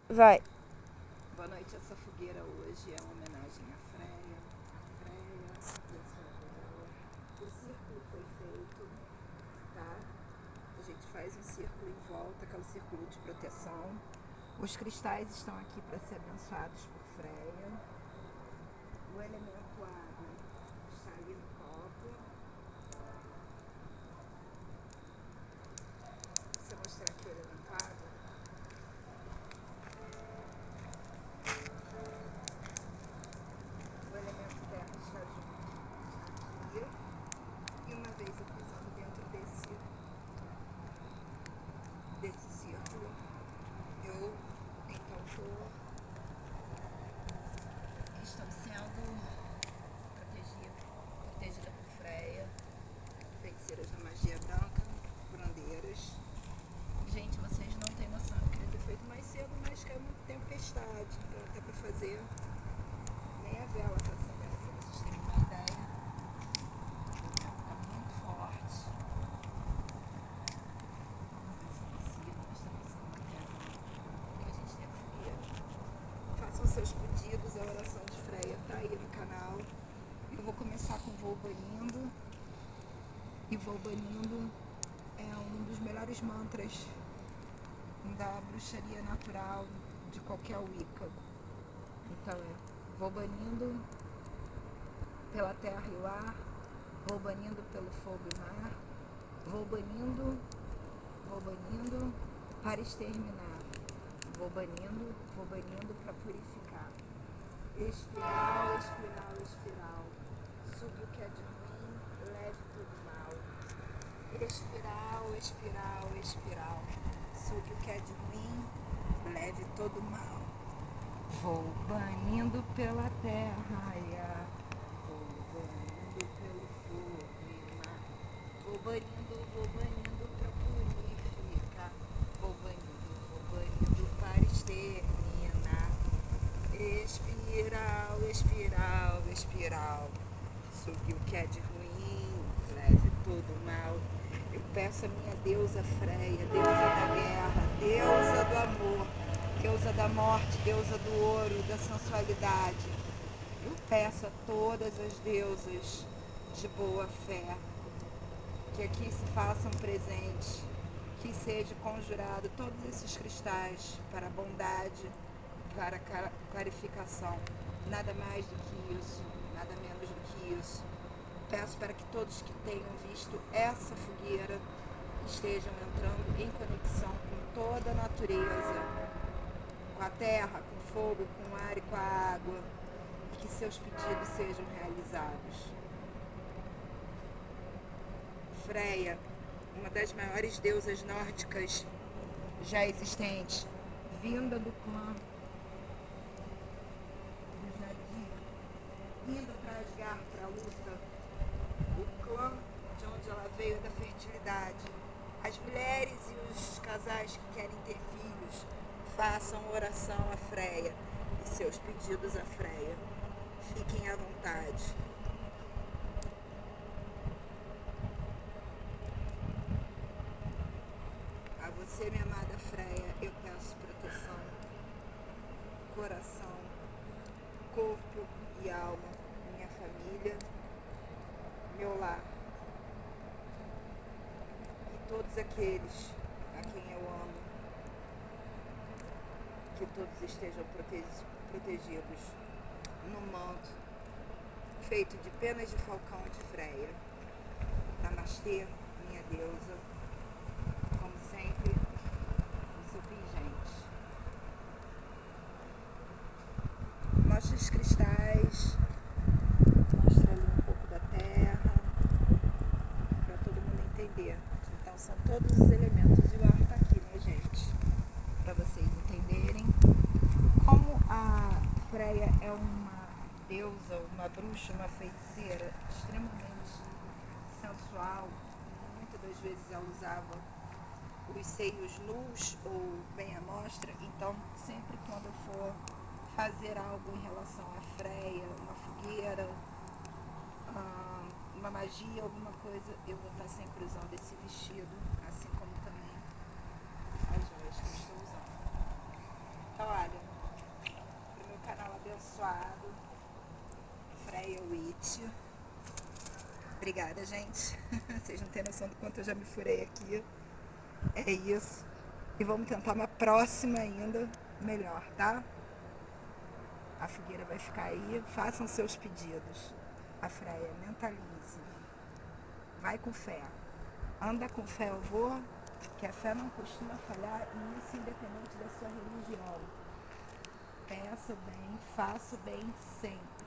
Vai. Boa noite. Essa fogueira hoje é uma homenagem à Freia. A Freia, deusa dela. O círculo foi feito, tá? A gente faz um círculo em volta, que é o círculo de proteção. Os cristais estão aqui para ser abençoados por Freia. O elemento água está ali no copo. Você mostrar aqui o elemento água. O elemento terra está junto aqui. E uma vez eu pisando dentro desse círculo, eu então estou sendo protegida por Freia, feiticeiras da magia branca, curandeiras. Gente, vocês não têm noção, eu queria ter feito mais cedo, mas caiu uma tempestade, então até para fazer nem a vela está acendendo, para vocês terem uma ideia. O vento está muito forte. Vamos ver se consigo, mas está passando na terra, porque a gente tem a fogueira. Façam seus pedidos, a oração de Freia está aí no canal. Eu vou começar com Vou Banindo. E Vou Banindo é um dos melhores mantras da bruxaria natural de qualquer Wicca. Então vou banindo pela terra e o ar, vou banindo pelo fogo e mar, vou banindo para exterminar, vou banindo para purificar. Espiral, espiral, espiral, sugue o que é de ruim, leve todo mal. Espiral, espiral, espiral, sugue o que é de ruim, leve todo mal. Vou banindo pela terra e ar, vou banindo pelo fogo e mar. Vou banindo pra purificar. Vou banindo para exterminar. Espiral, espiral, espiral, sugue o que é de ruim, leve todo mal. Eu peço a minha deusa Freia, deusa da guerra, deusa do amor, deusa da morte, deusa do ouro, da sensualidade. Eu peço a todas as deusas de boa fé que aqui se façam presentes, que seja conjurado todos esses cristais para a bondade, para a clarificação. Nada mais do que isso, nada menos do que isso. Peço para que todos que tenham visto essa fogueira estejam entrando em conexão com toda a natureza, com a terra, com o fogo, com o ar e com a água, e que seus pedidos sejam realizados. Freia, uma das maiores deusas nórdicas já existentes, vinda do clã do Jardim, indo para Asgard, para a luta, o clã de onde ela veio da fertilidade. As mulheres e os casais que querem ter filhos, façam oração a Freia e seus pedidos a Freia. Fiquem à vontade. A você, minha amada Freia, eu peço proteção, coração, corpo e alma, minha família, meu lar e todos aqueles a quem eu amo, que todos estejam protegidos no manto feito de penas de falcão de Freia. Namastê, minha deusa, como sempre, no seu pingente. Mostra os cristais, mostra ali um pouco da terra, para todo mundo entender. Então são todos os elementos e o ar está aqui, né, gente? Para vocês entenderem como a Freia é uma deusa, uma bruxa, uma feiticeira extremamente sensual. Muitas das vezes ela usava os seios nus ou bem à mostra. Então sempre quando eu for fazer algo em relação à Freia, uma fogueira, uma magia, alguma coisa, eu vou estar sempre usando esse vestido, assim como também as joias que eu estou usando. Então, noite. Obrigada, gente. Vocês não têm noção do quanto eu já me furei aqui. É isso. E vamos tentar uma próxima ainda melhor, tá? A fogueira vai ficar aí. Façam seus pedidos. A Freia, mentalize. Vai com fé. Anda com fé, eu vou. Que a fé não costuma falhar. E isso independente da sua religião. Peça o bem, faça o bem sempre.